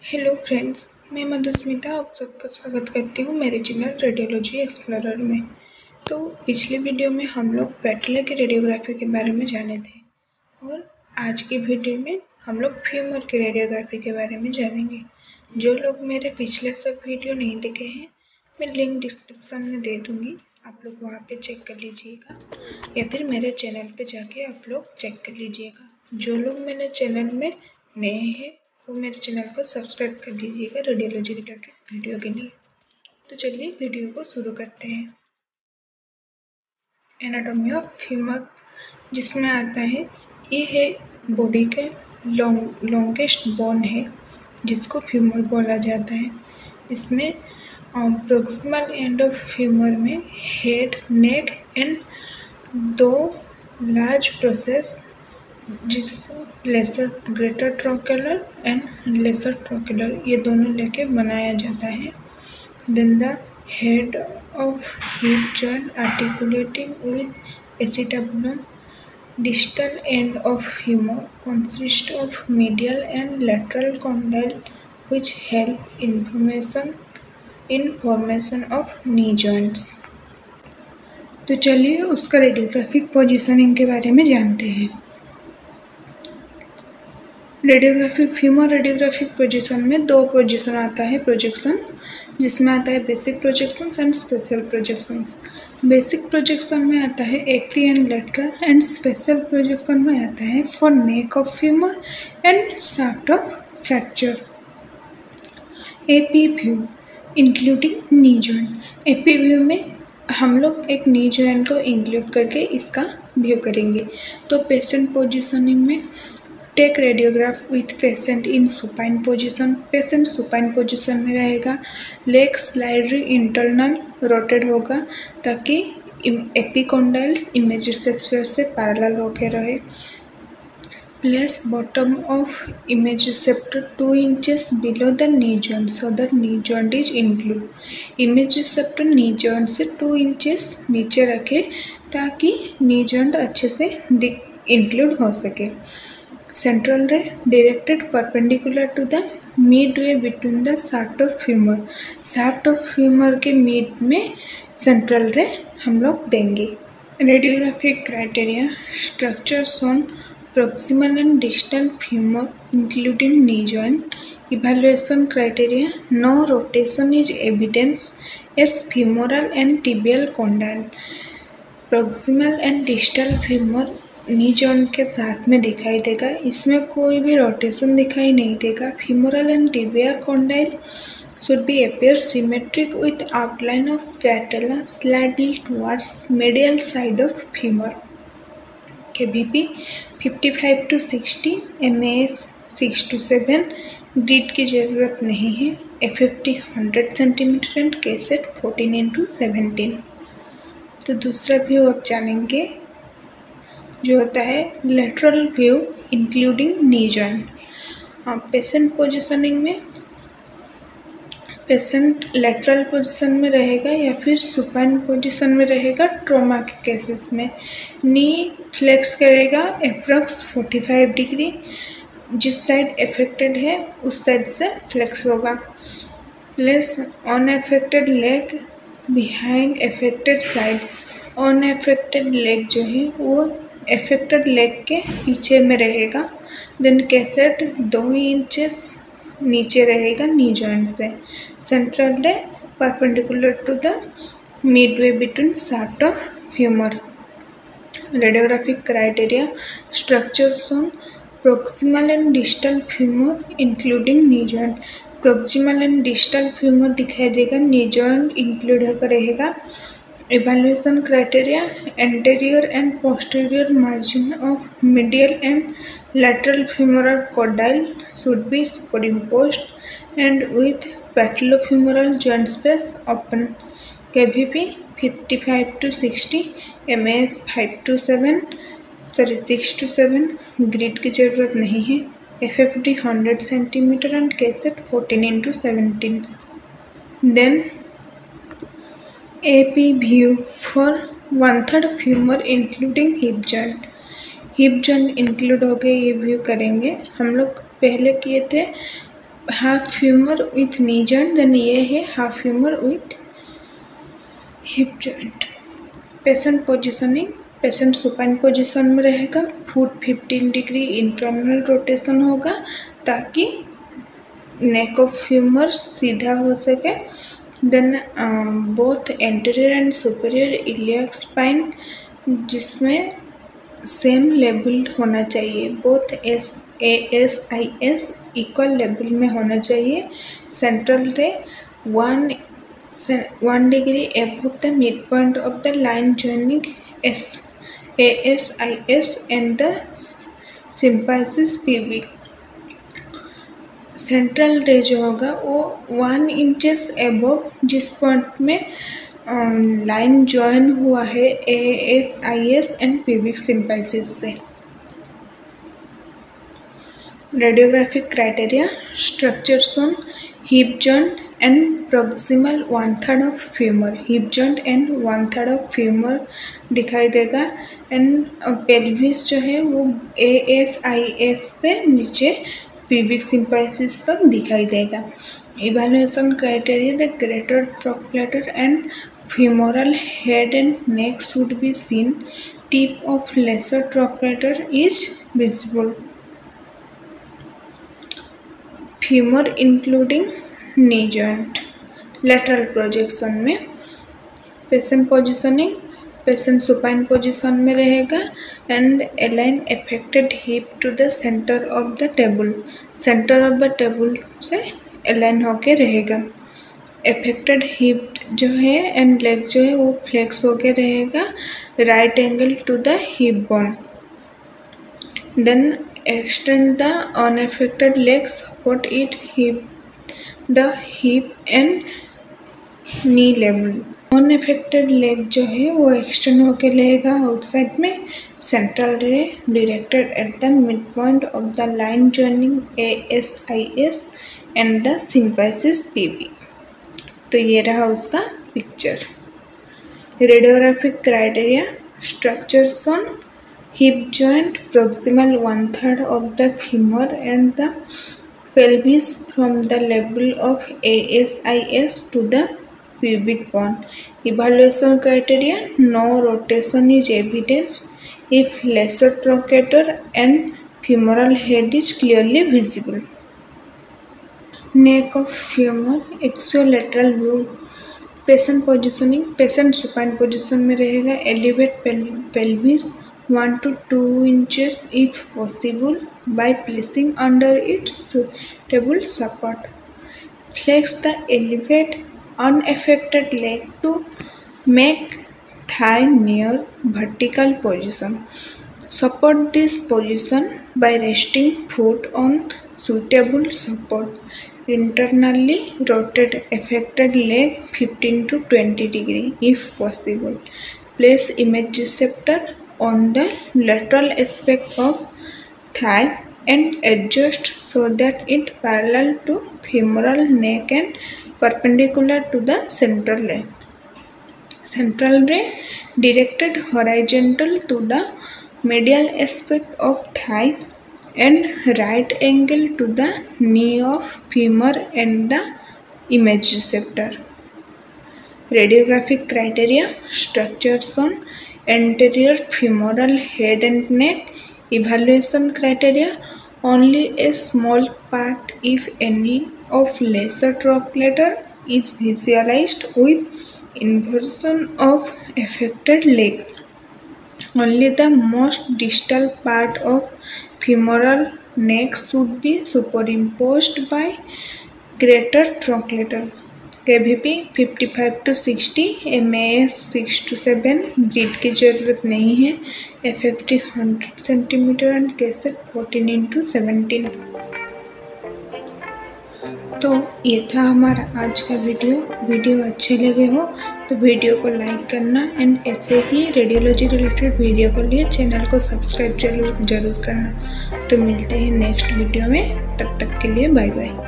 Hello friends, मैं मधुस्मिता आप सबका स्वागत करती हूँ मेरे चैनल रेडियोलॉजी एक्सप्लोरर में। तो पिछले वीडियो में हम लोग पेटला की रेडियोग्राफी के बारे में जाने थे और आज की वीडियो में हम लोग फ्यूमर की रेडियोग्राफी के बारे में जानेंगे। जो लोग मेरे पिछले सब वीडियो नहीं देखे हैं, मैं लिंक डिस्क्रिप्शन में दे दूँगी, आप लोग वहाँ पर चेक कर लीजिएगा या फिर मेरे चैनल पर जाके आप लोग चेक कर लीजिएगा। जो लोग मेरे चैनल में नए हैं वो मेरे चैनल को सब्सक्राइब कर लीजिएगा रेडियोलॉजी रिलेटेड वीडियो के लिए। तो चलिए वीडियो को शुरू करते हैं। एनाटॉमी ऑफ फ्यूमर, जिसमें आता है ये है बॉडी के लॉन्गेस्ट बोन है जिसको फ्यूमर बोला जाता है। इसमें प्रोक्सिमल एंड ऑफ फ्यूमर में हेड, नेक एंड दो लार्ज प्रोसेस जिसको greater trochanter and lesser trochanter ये दोनों लेके बनाया जाता है। Then the head of hip joint articulating with acetabulum, distal end of femur consists of medial and lateral condyle which help in formation of knee joints। तो चलिए उसका radiographic positioning के बारे में जानते हैं। रेडियोग्राफिक फ्यूमर रेडियोग्राफिक पोजीशन में दो पोजीशन आता है प्रोजेक्शंस, जिसमें आता है basic projections and special projections. Basic projection में आता है AP and lateral and special projection में आता है for neck of femur and shaft of fracture. AP view including knee joint. AP view में हम लोग एक नी जॉइंट को इंक्लूड करके इसका व्यू करेंगे। तो पेशेंट पोजीशनिंग में take radiograph with patient in supine position. Patient supine position में रहेगा, लेग स्लाइडली इंटरनल रोटेट होगा ताकि एपिकोंडाइल्स इमेज रिसेप्टर से पैरेलल होके रहे। Place bottom of image receptor 2 inches below the knee joint so that knee joint is include. Image receptor knee joint से 2 inches नीचे रखे ताकि नी जॉइंट अच्छे से इंक्लूड हो सके। Central ray directed perpendicular to the midway between the shaft of femur। shaft of femur के mid में सेंट्रल रे हम लोग देंगे। Radiographic criteria, structure shown proximal and distal femur including knee joint। evaluation criteria, no rotation is evidence as femoral and tibial condyle। proximal and distal femur knee joint के साथ में दिखाई देगा, इसमें कोई भी रोटेशन दिखाई नहीं देगा। Femoral and tibial condyle should be appear symmetric with outline of patella slightly towards medial side of femur। KVP 55 to 60, MAS 6 to 7, grid की ज़रूरत नहीं है। FFT 100 centimetre and cassette 14x17। तो दूसरा व्यू अब जानेंगे जो होता है lateral view including knee joint. Patient positioning में पेशेंट लेटरल पोजीशन में रहेगा या फिर सुपाइन पोजीशन में रहेगा। ट्रॉमा के केसेस में नी फ्लेक्स करेगा अप्रॉक्स 45 डिग्री, जिस साइड अफेक्टेड है उस साइड से फ्लेक्स होगा। Place unaffected leg behind affected side. Unaffected leg जो है वो अफेक्टेड लेग के पीछे में रहेगा। देन कैसेट 2 इंचेस नीचे रहेगा नी जॉइंट से। Central ray perpendicular to the midway between shaft of femur. Radiographic criteria, structure shown proximal and distal femur including knee joint. Proximal and distal femur दिखाई देगा, knee joint include होकर रहेगा। Evaluation criteria, anterior and posterior margin of medial and lateral femoral condyle should be superimposed and with patellofemoral joint space open। KVP 55 to 60, MAS 6 to 7, grid की ज़रूरत नहीं है। FFD 100 centimetre and cassette 14x17। Then AP view for 1/3 femur including hip joint। Hip joint include हो गए, ये view करेंगे। हम लोग पहले किए थे half femur with knee joint, then ये है half femur with hip joint. Patient positioning, patient supine position में रहेगा, फुट 15 डिग्री इंटरनल रोटेशन होगा ताकि नेक ऑफ फ्यूमर सीधा हो सके। Then both anterior and superior iliac spine जिसमें सेम लेवल होना चाहिए, बोथ AS इक्वल लेवल में होना चाहिए। सेंट्रल रे 1 degree above the midpoint of the line joining ASIS and the symphysis pubic। Central रे जो होगा वो 1 इंचेस एबव जिस पॉइंट में लाइन ज्वाइन हुआ है ASIS एंड प्यूबिक सिम्फाइसिस से। Radiographic criteria, structures on hip joint and proximal 1/3 of femur, hip joint and 1/3 of femur दिखाई देगा। एंड पेल्विस जो है वो ASIS से नीचे प्यूबिक सिम्फाइसिस तक दिखाई देगा। Evaluation criteria, the greater trochanter and femoral head and neck should be seen, tip of lesser trochleter is visible। Femur including knee joint, lateral projection में patient positioning, patient supine position में रहेगा and align affected hip to the center of the table, center of the table से align होके रहेगा। Affected hip जो है and leg जो है वो फ्लेक्स होके रहेगा, right angle to the hip bone. Then extend the unaffected leg, support it the hip and knee level. Unaffected leg जो है वो एक्सटेंड होके रहेगा आउटसाइड में। Central ray directed at the mid point of the line joining ASIS and the symphysis pubic. तो ये रहा उसका picture. Radiographic criteria, structures on hip joint, proximal 1/3 of the femur and the pelvis from the level of ASIS to the pubic bone। Evaluation criteria, no rotation is evidence if lesser trochanter and femoral head is clearly visible। Neck of femur, axiolateral view, patient positioning, patient supine position में रहेगा, elevate pelvis 1 to 2 inches if possible by placing under it suitable support। Flex the elevate unaffected leg to make thigh near vertical position। Support this position by resting foot on suitable support। Internally rotate affected leg 15 to 20 degree if possible। Place image receptor on the lateral aspect of thigh and adjust so that it parallel to femoral neck and perpendicular to the central ray। Central ray directed horizontal to the medial aspect of thigh and right angle to the knee of femur and the image receptor। Radiographic criteria, structures on anterior femoral head and neck। Evaluation criteria, only a small part if any of lesser trochleter is visualized with inversion of affected leg। Only the most distal part of femoral neck should be superimposed by greater trochleter। KVP 55 to 60, MAS 6 to 7, breed की ज़रूरत नहीं है। FFT 100 centimetre and cassette 14 into 17। तो ये था हमारा आज का वीडियो अच्छे लगे हो तो वीडियो को लाइक करना एंड ऐसे ही रेडियोलॉजी रिलेटेड वीडियो के लिए चैनल को सब्सक्राइब जरूर करना। तो मिलते हैं नेक्स्ट वीडियो में, तब तक के लिए बाय बाय।